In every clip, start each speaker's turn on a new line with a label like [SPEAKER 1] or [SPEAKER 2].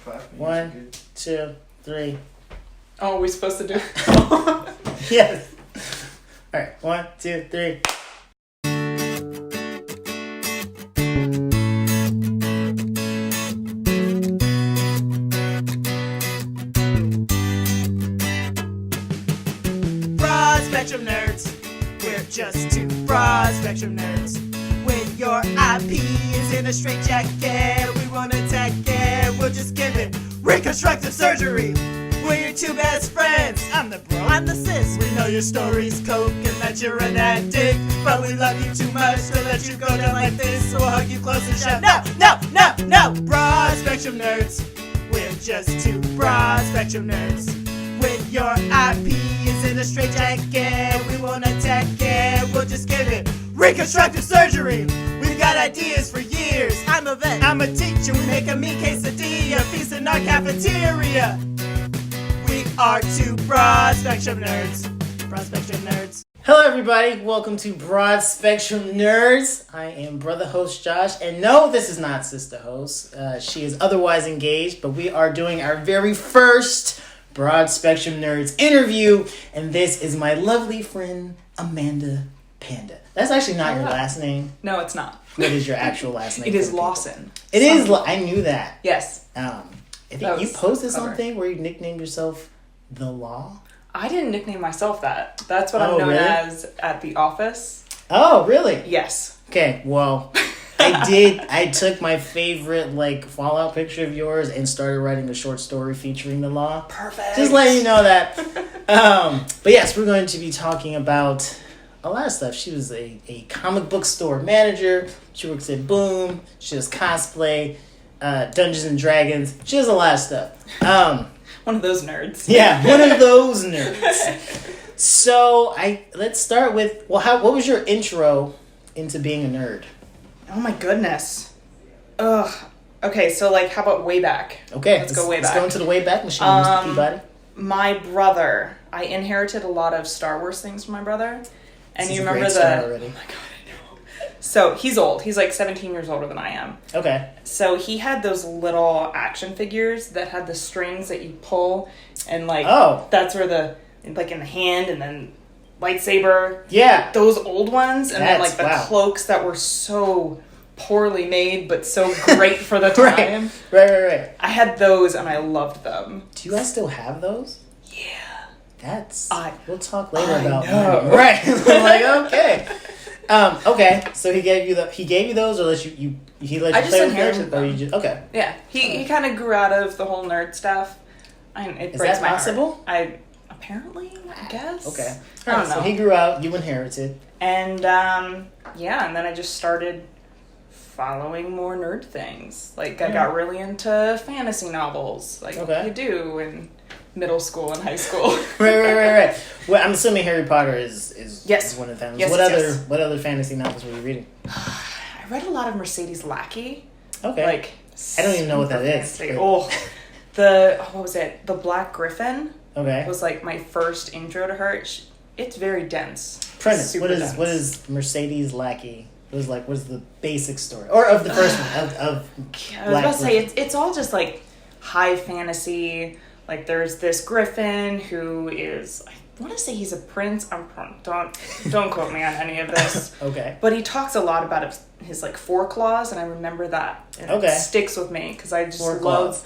[SPEAKER 1] 1, 2, 3.
[SPEAKER 2] Oh, are we supposed to do?
[SPEAKER 1] Yes. All right. 1, 2, 3.
[SPEAKER 3] Broad spectrum nerds. We're just two broad spectrum nerds. When your IP is in a straitjacket, we won't attack it. We'll just give it reconstructive surgery. We're your two best friends. I'm the bro. I'm the sis. We know your story's coke and that you're an addict, but we love you too much to let you go down like this. So we'll hug you close and shout, no, no, no, no. Broad spectrum nerds. We're just two broad spectrum nerds. When your IP is in a straitjacket, we won't attack it. We'll just give it reconstructive surgery. We've got ideas for years. I'm a vet. I'm a teacher. We make a meat quesadilla, feast in our cafeteria. We are two broad spectrum nerds. Broad spectrum nerds.
[SPEAKER 1] Hello, everybody. Welcome to Broad Spectrum Nerds. I am Brotha-Host Josh, and no, this is not Sista-Host. She is otherwise engaged, but we are doing our very first Broad Spectrum Nerds interview, and this is my lovely friend Amanda Panda. That's actually not your last name.
[SPEAKER 2] No, it's not.
[SPEAKER 1] What is your actual last name?
[SPEAKER 2] It is Lawson.
[SPEAKER 1] It is. I knew that.
[SPEAKER 2] Yes.
[SPEAKER 1] I think you posted something where you nicknamed yourself The Law.
[SPEAKER 2] I didn't nickname myself that. That's what I'm known as at the office.
[SPEAKER 1] Oh, really?
[SPEAKER 2] Yes.
[SPEAKER 1] Okay, well, I took my favorite, Fallout picture of yours and started writing a short story featuring The Law.
[SPEAKER 2] Perfect.
[SPEAKER 1] Just letting you know that. But yes, we're going to be talking about a lot of stuff. She was a comic book store manager. She works at Boom. She does cosplay, Dungeons and Dragons. She does a lot of stuff.
[SPEAKER 2] One of those nerds.
[SPEAKER 1] Yeah, one of those nerds. So let's start with, what was your intro into being a nerd?
[SPEAKER 2] Oh my goodness. Ugh. Okay, so how about way back?
[SPEAKER 1] Okay,
[SPEAKER 2] let's go way back.
[SPEAKER 1] Let's go into the way back machine, Mr. Peabody.
[SPEAKER 2] My brother. I inherited a lot of Star Wars things from my brother. And you remember
[SPEAKER 1] already.
[SPEAKER 2] Oh my god, I know. So he's old. He's 17 years older than I am.
[SPEAKER 1] Okay.
[SPEAKER 2] So he had those little action figures that had the strings that you pull, and that's where the in the hand, and then lightsaber.
[SPEAKER 1] Yeah.
[SPEAKER 2] Those old ones, and then the cloaks that were so poorly made but so great for the time.
[SPEAKER 1] Right.
[SPEAKER 2] I had those and I loved them.
[SPEAKER 1] Do you guys still have those?
[SPEAKER 2] Yeah.
[SPEAKER 1] We'll talk later about
[SPEAKER 2] know.
[SPEAKER 1] Right. Okay. Okay. So he gave you those, or let you he let you
[SPEAKER 2] I just
[SPEAKER 1] play
[SPEAKER 2] inherited
[SPEAKER 1] with
[SPEAKER 2] them.
[SPEAKER 1] Or you just, okay.
[SPEAKER 2] Yeah. He kind of grew out of the whole nerd stuff. It
[SPEAKER 1] Is
[SPEAKER 2] breaks
[SPEAKER 1] that
[SPEAKER 2] my
[SPEAKER 1] possible?
[SPEAKER 2] heart. I guess.
[SPEAKER 1] Okay.
[SPEAKER 2] I don't know.
[SPEAKER 1] So he grew out, you inherited.
[SPEAKER 2] And and then I just started following more nerd things. I got really into fantasy novels, you do in middle school and high school.
[SPEAKER 1] Right. Well, I'm assuming Harry Potter is one of them.
[SPEAKER 2] Yes,
[SPEAKER 1] what other fantasy novels were you reading?
[SPEAKER 2] I read a lot of Mercedes Lackey.
[SPEAKER 1] Okay. I don't even know what that is.
[SPEAKER 2] Oh, what was it? The Black Griffin.
[SPEAKER 1] Okay.
[SPEAKER 2] Was my first intro to her. It's very dense.
[SPEAKER 1] Premise. What is Mercedes Lackey? What is the basic story, or of the first one of
[SPEAKER 2] I was about to say it's all just high fantasy. There's this Griffin who is, I want to say he's a prince. Don't quote me on any of this.
[SPEAKER 1] Okay.
[SPEAKER 2] But he talks a lot about his foreclaws, and I remember that. And it sticks with me because I just love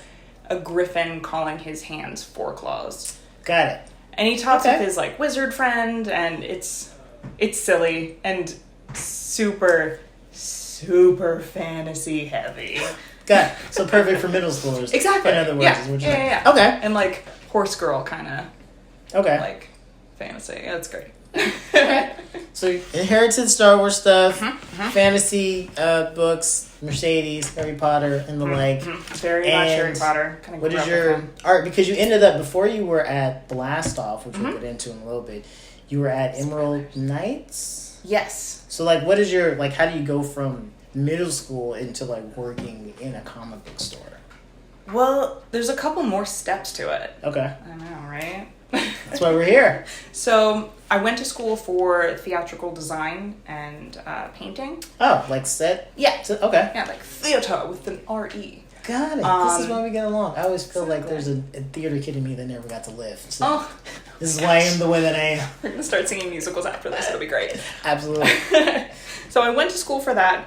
[SPEAKER 2] a Griffin calling his hands foreclaws.
[SPEAKER 1] Got it.
[SPEAKER 2] And he talks with his wizard friend, and it's silly and super fantasy heavy.
[SPEAKER 1] Got it. So perfect for middle schoolers.
[SPEAKER 2] Exactly.
[SPEAKER 1] In other words, is what you're saying.
[SPEAKER 2] Yeah.
[SPEAKER 1] Okay.
[SPEAKER 2] And horse girl kind of.
[SPEAKER 1] Okay.
[SPEAKER 2] Fantasy. That's great.
[SPEAKER 1] Okay. So you inherited Star Wars stuff, fantasy books, Mercedes, Harry Potter, and the like.
[SPEAKER 2] Very much Harry Potter. Kind of.
[SPEAKER 1] What is your art? Because you ended up before you were at Blast Off, which we'll get into in a little bit. You were at Emerald Knights.
[SPEAKER 2] Yes.
[SPEAKER 1] So what is your how do you go from middle school into working in a comic book store?
[SPEAKER 2] Well, there's a couple more steps to it.
[SPEAKER 1] Okay.
[SPEAKER 2] I know, right?
[SPEAKER 1] That's why we're here.
[SPEAKER 2] So I went to school for theatrical design and painting.
[SPEAKER 1] Oh, set?
[SPEAKER 2] Yeah.
[SPEAKER 1] Okay.
[SPEAKER 2] Yeah, theater with an R-E.
[SPEAKER 1] Got it. This is why we get along. I always feel like there's a theater kid in me that never got to live. So this is why I am the way that I am.
[SPEAKER 2] We're going to start singing musicals after this. It'll be great.
[SPEAKER 1] Absolutely.
[SPEAKER 2] So I went to school for that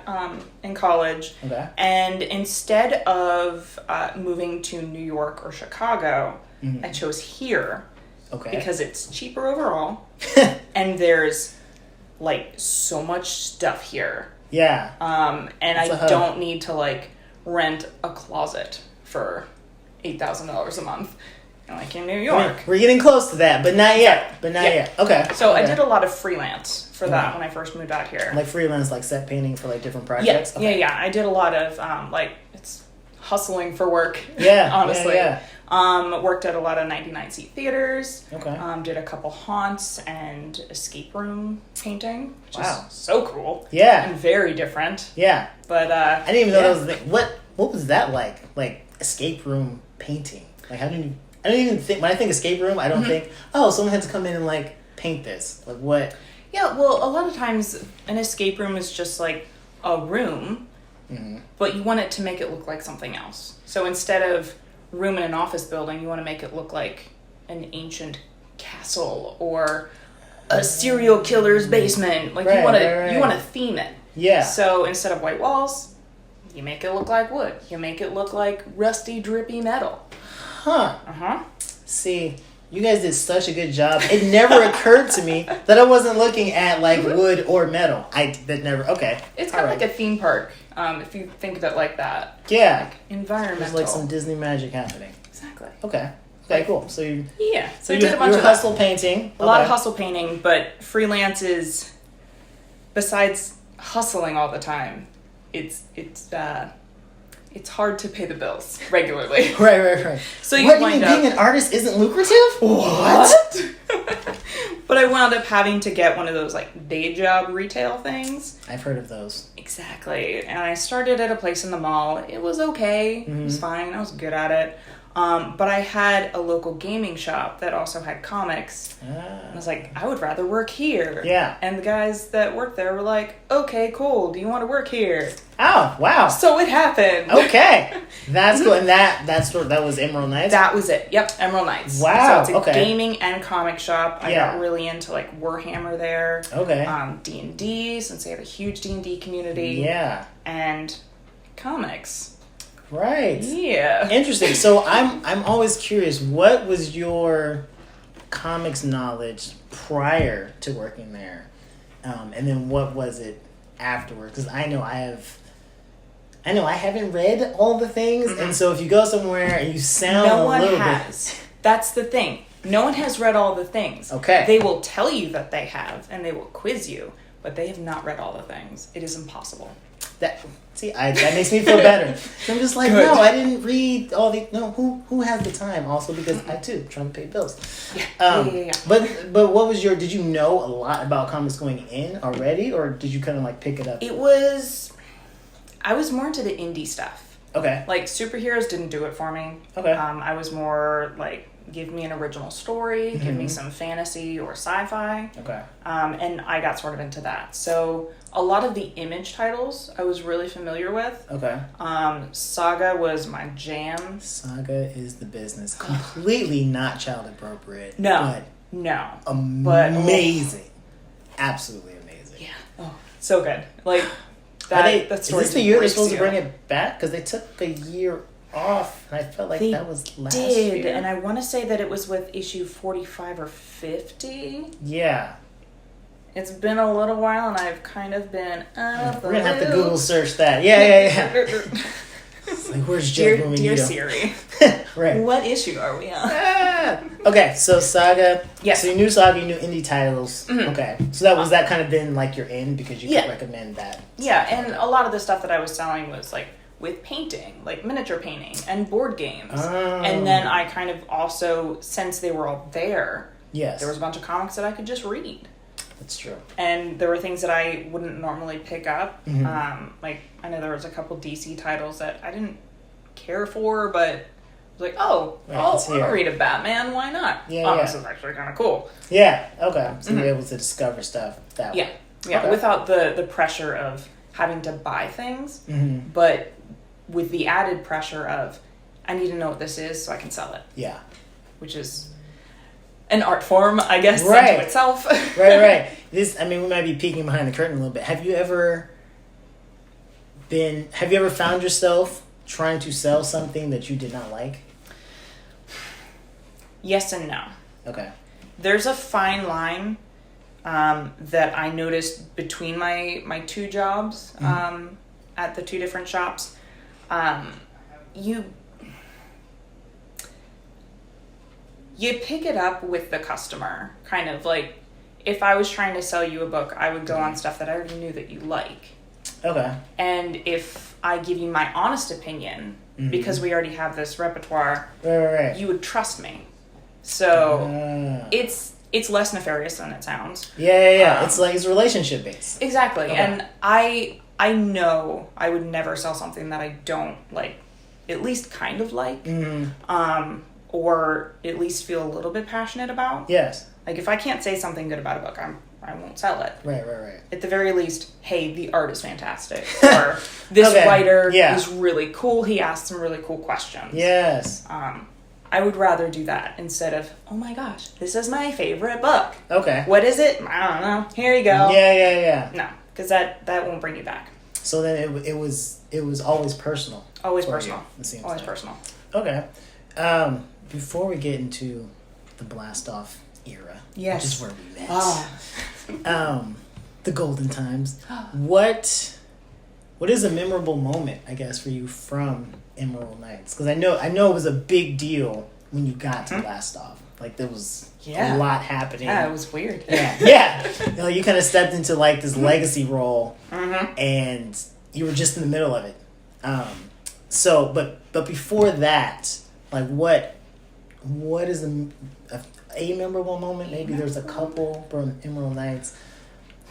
[SPEAKER 2] in college.
[SPEAKER 1] Okay.
[SPEAKER 2] And instead of moving to New York or Chicago, I chose here.
[SPEAKER 1] Okay.
[SPEAKER 2] Because it's cheaper overall. And there's like so much stuff here.
[SPEAKER 1] Yeah.
[SPEAKER 2] And I don't need to like rent a closet for $8,000 a month, like in New York.
[SPEAKER 1] We're getting close to that, but not yet. Okay.
[SPEAKER 2] So I did a lot of freelance for that when I first moved out here.
[SPEAKER 1] Like freelance, like set painting for like different projects.
[SPEAKER 2] Yeah. I did a lot of like it's hustling for work.
[SPEAKER 1] Yeah.
[SPEAKER 2] Honestly.
[SPEAKER 1] Yeah.
[SPEAKER 2] Worked at a lot of 99-seat theaters.
[SPEAKER 1] Okay.
[SPEAKER 2] Did a couple haunts and escape room painting, which is
[SPEAKER 1] Wow.
[SPEAKER 2] so cool.
[SPEAKER 1] Yeah.
[SPEAKER 2] And very different.
[SPEAKER 1] Yeah.
[SPEAKER 2] But
[SPEAKER 1] I didn't even know that was the thing. What was that like? Like escape room painting? Like I don't even think when I think escape room, I don't think, oh, someone had to come in and like paint this. Like what?
[SPEAKER 2] Yeah, well, a lot of times an escape room is just like a room, but you want it to make it look like something else. So instead of room in an office building, you want to make it look like an ancient castle or a serial killer's basement. Like you want to theme it.
[SPEAKER 1] Yeah.
[SPEAKER 2] So instead of white walls, you make it look like wood. You make it look like rusty, drippy metal.
[SPEAKER 1] Huh. See, you guys did such a good job. It never occurred to me that I wasn't looking at like wood or metal. Okay.
[SPEAKER 2] It's kind of like a theme park, if you think of it like that.
[SPEAKER 1] Yeah.
[SPEAKER 2] Like environmental.
[SPEAKER 1] There's like some Disney magic happening.
[SPEAKER 2] Exactly.
[SPEAKER 1] Okay, cool. So you
[SPEAKER 2] So I did a bunch of
[SPEAKER 1] hustle painting.
[SPEAKER 2] A lot of hustle painting, but freelance is, besides hustling all the time, it's hard to pay the bills regularly.
[SPEAKER 1] Right.
[SPEAKER 2] So
[SPEAKER 1] what, you mean being an artist isn't lucrative? What?
[SPEAKER 2] But I wound up having to get one of those like day job retail things.
[SPEAKER 1] I've heard of those.
[SPEAKER 2] Exactly. And I started at a place in the mall. It was okay. It was fine. I was good at it. But I had a local gaming shop that also had comics. And I was like, I would rather work here. Yeah. And the guys that worked there were like, okay, cool. Do you want to work here?
[SPEAKER 1] Oh, wow.
[SPEAKER 2] So it happened.
[SPEAKER 1] Okay. That's cool. And that was Emerald Knights?
[SPEAKER 2] That was it. Yep. Emerald Knights.
[SPEAKER 1] Wow.
[SPEAKER 2] So it's a gaming and comic shop. I got really into like Warhammer there.
[SPEAKER 1] Okay.
[SPEAKER 2] D&D, since they have a huge D&D community.
[SPEAKER 1] Yeah.
[SPEAKER 2] And comics.
[SPEAKER 1] Right.
[SPEAKER 2] Yeah.
[SPEAKER 1] Interesting. So I'm always curious, what was your comics knowledge prior to working there? And then what was it afterwards? Because I know I haven't read all the things, and so if you go somewhere and you sound
[SPEAKER 2] no one
[SPEAKER 1] a little
[SPEAKER 2] has. That's the thing. No one has read all the things.
[SPEAKER 1] Okay.
[SPEAKER 2] They will tell you that they have, and they will quiz you, but they have not read all the things. It is impossible.
[SPEAKER 1] That makes me feel better. I'm just like,
[SPEAKER 2] Good.
[SPEAKER 1] no, I didn't read all the. No, who has the time? Also, because I too trying to pay bills.
[SPEAKER 2] Yeah.
[SPEAKER 1] But what was did you know a lot about comics going in already, or did you kind of like pick it up?
[SPEAKER 2] I was more into the indie stuff.
[SPEAKER 1] Okay.
[SPEAKER 2] Like superheroes didn't do it for me.
[SPEAKER 1] Okay.
[SPEAKER 2] I was more like, give me an original story, give me some fantasy or sci-fi.
[SPEAKER 1] Okay.
[SPEAKER 2] And I got sort of into that. So a lot of the image titles I was really familiar with.
[SPEAKER 1] Okay.
[SPEAKER 2] Saga was my jam.
[SPEAKER 1] Saga is the business. Completely not child appropriate.
[SPEAKER 2] No.
[SPEAKER 1] Amazing. Absolutely amazing.
[SPEAKER 2] Yeah. Oh, so good. Like that story.
[SPEAKER 1] Is this the year they're supposed to bring it back? Because they took a year off, and I felt like that was last year.
[SPEAKER 2] And I want to say that it was with issue 45 or 50.
[SPEAKER 1] Yeah.
[SPEAKER 2] It's been a little while, and I've kind of been
[SPEAKER 1] We're going to have to Google search that. Yeah. It's like, where's Jed Boom and
[SPEAKER 2] Dear
[SPEAKER 1] Nito?
[SPEAKER 2] Siri.
[SPEAKER 1] Right.
[SPEAKER 2] What issue are we on?
[SPEAKER 1] Okay, so Saga.
[SPEAKER 2] Yes.
[SPEAKER 1] So you knew Saga, you knew indie titles. Okay. So that kind of been like your in because you could recommend that.
[SPEAKER 2] Yeah, and a lot of the stuff that I was selling was like with painting, like miniature painting and board games. And then I kind of also, since they were all there, there was a bunch of comics that I could just read.
[SPEAKER 1] That's true.
[SPEAKER 2] And there were things that I wouldn't normally pick up. Like, I know there was a couple DC titles that I didn't care for, but I was like, I'll read a Batman, why not? This is actually kind of cool.
[SPEAKER 1] Yeah, okay. So you're able to discover stuff that way.
[SPEAKER 2] Yeah, without the pressure of having to buy things, but with the added pressure of, I need to know what this is so I can sell it.
[SPEAKER 1] Yeah.
[SPEAKER 2] Which is an art form, I guess,
[SPEAKER 1] right.
[SPEAKER 2] unto itself.
[SPEAKER 1] right. We might be peeking behind the curtain a little bit. Have you ever found yourself trying to sell something that you did not like?
[SPEAKER 2] Yes and no.
[SPEAKER 1] Okay. There's
[SPEAKER 2] a fine line that I noticed between my two jobs at the two different shops. You pick it up with the customer. Kind of like, if I was trying to sell you a book, I would go on stuff that I already knew that you like. Okay. And if I give you my honest opinion, because we already have this repertoire,
[SPEAKER 1] right.
[SPEAKER 2] you would trust me. So it's less nefarious than it sounds.
[SPEAKER 1] Yeah. It's relationship based.
[SPEAKER 2] Exactly. Okay. And I know I would never sell something that I don't like, at least kind of like, or at least feel a little bit passionate about.
[SPEAKER 1] Yes.
[SPEAKER 2] Like, if I can't say something good about a book, I won't sell it.
[SPEAKER 1] Right.
[SPEAKER 2] At the very least, hey, the art is fantastic. Or this writer is really cool. He asked some really cool questions.
[SPEAKER 1] Yes.
[SPEAKER 2] I would rather do that instead of, oh my gosh, this is my favorite book.
[SPEAKER 1] Okay.
[SPEAKER 2] What is it? I don't know. Here you go.
[SPEAKER 1] Yeah.
[SPEAKER 2] No, because that won't bring you back.
[SPEAKER 1] So then it was always personal.
[SPEAKER 2] Always personal.
[SPEAKER 1] Always
[SPEAKER 2] personal.
[SPEAKER 1] Okay. Before we get into the blast off era,
[SPEAKER 2] yes,
[SPEAKER 1] which is where we met, the golden times. What is a memorable moment, I guess, for you from Emerald Nights? Because I know it was a big deal when you got to blast off. Like, there was a lot happening.
[SPEAKER 2] Yeah, it was weird.
[SPEAKER 1] Yeah. You kind of stepped into like this legacy role, and you were just in the middle of it. But before that, like, what is a memorable moment? Maybe there's a couple from Emerald Nights.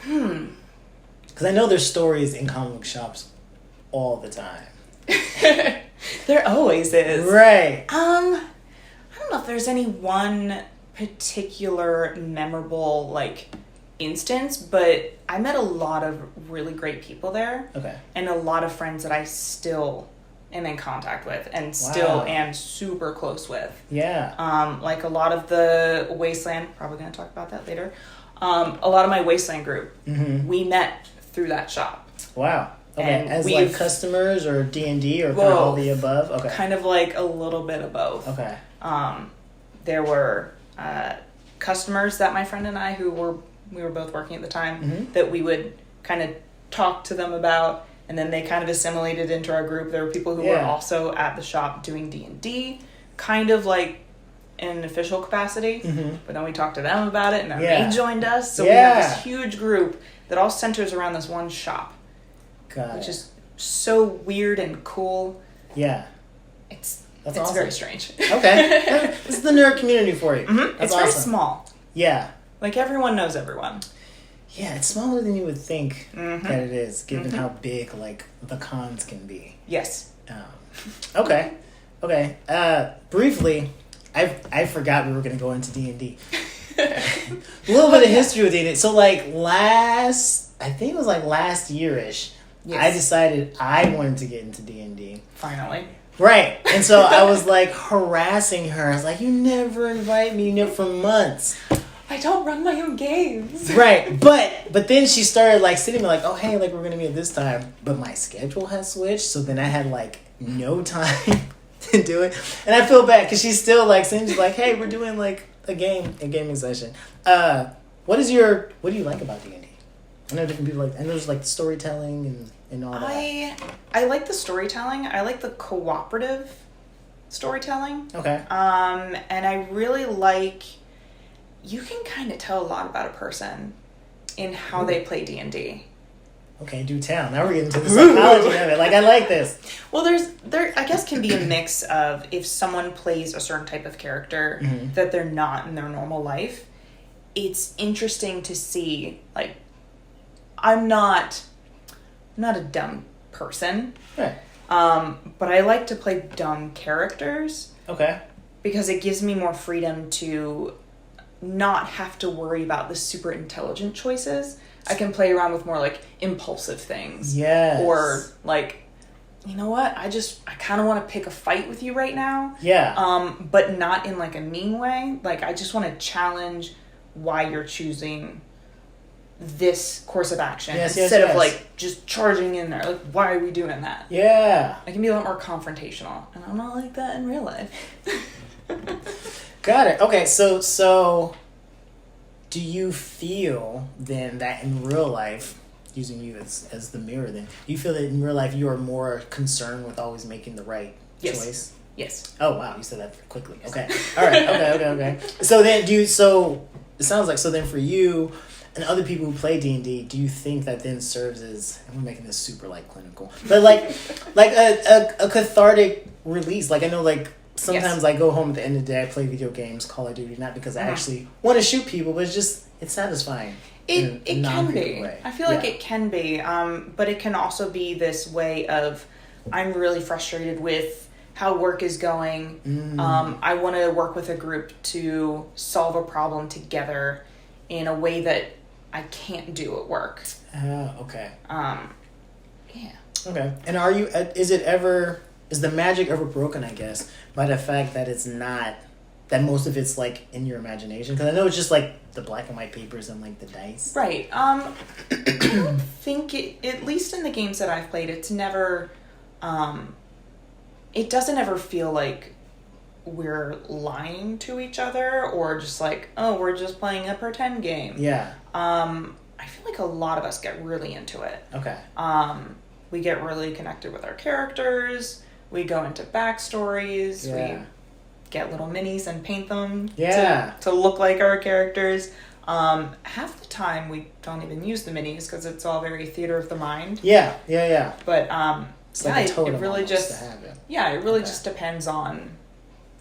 [SPEAKER 1] Because I know there's stories in comic book shops all the time.
[SPEAKER 2] There always is.
[SPEAKER 1] Right.
[SPEAKER 2] I don't know if there's any one particular memorable, like, instance, but I met a lot of really great people there.
[SPEAKER 1] Okay.
[SPEAKER 2] And a lot of friends that I still am in contact with and still am super close with.
[SPEAKER 1] Yeah.
[SPEAKER 2] Like a lot of the Wasteland, probably going to talk about that later. A lot of my Wasteland group, we met through that shop.
[SPEAKER 1] Wow. Okay.
[SPEAKER 2] And
[SPEAKER 1] as like customers or D&D or kind of all the above? Okay.
[SPEAKER 2] Kind of like a little bit of both.
[SPEAKER 1] Okay.
[SPEAKER 2] There were customers that my friend and I, we were both working at the time, that we would kind of talk to them about, and then they kind of assimilated into our group. There were people who were also at the shop doing D&D, kind of like in an official capacity, but then we talked to them about it, and then they joined us, so we have this huge group that all centers around this one shop, which is so weird and cool.
[SPEAKER 1] Yeah.
[SPEAKER 2] It's
[SPEAKER 1] awesome.
[SPEAKER 2] very strange.
[SPEAKER 1] Okay. This is the nerd community for you.
[SPEAKER 2] It's very small.
[SPEAKER 1] Yeah.
[SPEAKER 2] Like, everyone knows everyone.
[SPEAKER 1] Yeah, it's smaller than you would think that it is, given how big, like, the cons can be.
[SPEAKER 2] Yes.
[SPEAKER 1] Okay. Briefly, I forgot we were going to go into D&D. A little bit of history with D&D. So, like, I think it was like last year-ish, I decided I wanted to get into D&D.
[SPEAKER 2] Finally.
[SPEAKER 1] Right. And so I was like harassing her. I was like, you never invite me, for months.
[SPEAKER 2] I don't run my own games.
[SPEAKER 1] Right. But then she started like sitting me like, oh, hey, like we're going to meet this time. But my schedule has switched. So then I had like no time to do it. And I feel bad because she's still like saying, she's like, hey, we're doing like a gaming session. What do you like about D&D? I know different people I know there's like storytelling and all that.
[SPEAKER 2] I like the storytelling. I like the cooperative storytelling.
[SPEAKER 1] Okay.
[SPEAKER 2] And I really like, you can kind of tell a lot about a person in how they play D&D.
[SPEAKER 1] Okay, do tell. Now we're getting to the psychology of it. Like, I like this.
[SPEAKER 2] Well, there I guess can be a mix of if someone plays a certain type of character that they're not in their normal life. It's interesting to see, like, I'm not a dumb person.
[SPEAKER 1] Right.
[SPEAKER 2] But I like to play dumb characters.
[SPEAKER 1] Okay.
[SPEAKER 2] Because it gives me more freedom to not have to worry about the super intelligent choices. I can play around with more like impulsive things.
[SPEAKER 1] Yes.
[SPEAKER 2] Or like you know what? I kind of want to pick a fight with you right now.
[SPEAKER 1] Yeah.
[SPEAKER 2] But not in like a mean way. Like, I just want to challenge why you're choosing this course of action instead of like just charging in there. Like, why are we doing that?
[SPEAKER 1] Yeah.
[SPEAKER 2] I can be a lot more confrontational, and I'm not like that in real life.
[SPEAKER 1] Got it. Okay, so do you feel then that in real life, using you as the mirror then, do you feel that in real life you are more concerned with always making the right choice?
[SPEAKER 2] Yes.
[SPEAKER 1] Oh wow, you said that quickly. Okay. All right. Okay. So then it sounds like, so then for you and other people who play D&D, do you think that then serves as, and we're making this super like clinical, but like a cathartic release? Like I know like sometimes I go home at the end of the day, I play video games, Call of Duty, not because I actually want to shoot people, but it's satisfying.
[SPEAKER 2] It can be.
[SPEAKER 1] Way.
[SPEAKER 2] I feel like it can be. But it can also be this way of, I'm really frustrated with how work is going. I want to work with a group to solve a problem together in a way that I can't do at work.
[SPEAKER 1] Okay.
[SPEAKER 2] Yeah.
[SPEAKER 1] Okay. And are you, is the magic ever broken, I guess, by the fact that it's not, that most of it's like in your imagination? Because I know it's just like the black and white papers and like the dice.
[SPEAKER 2] Right. I don't think at least in the games that I've played, it's never, it doesn't ever feel like we're lying to each other or just like, oh, we're just playing a pretend game.
[SPEAKER 1] Yeah.
[SPEAKER 2] I feel like a lot of us get really into it.
[SPEAKER 1] Okay.
[SPEAKER 2] We get really connected with our characters. We go into backstories.
[SPEAKER 1] Yeah.
[SPEAKER 2] We get little minis and paint them to look like our characters. Half the time we don't even use the minis because it's all very theater of the mind.
[SPEAKER 1] Yeah.
[SPEAKER 2] But
[SPEAKER 1] it's like a totem
[SPEAKER 2] it really just
[SPEAKER 1] to have it.
[SPEAKER 2] Yeah, it really just depends on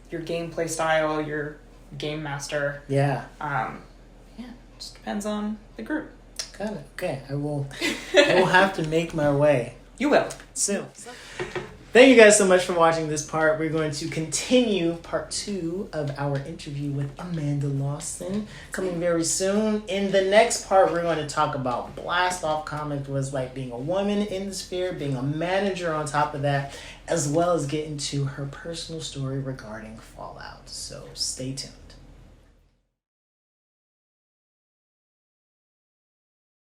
[SPEAKER 2] your gameplay style, your game master.
[SPEAKER 1] Yeah.
[SPEAKER 2] It just depends on the group.
[SPEAKER 1] Got it. Okay, I will have to make my way.
[SPEAKER 2] You will
[SPEAKER 1] soon. Thank you guys so much for watching this part. We're going to continue part 2 of our interview with Amanda Lawson coming very soon. In the next part, we're going to talk about Blast Off Comics, was like being a woman in the sphere, being a manager on top of that, as well as get into her personal story regarding Fallout. So stay tuned.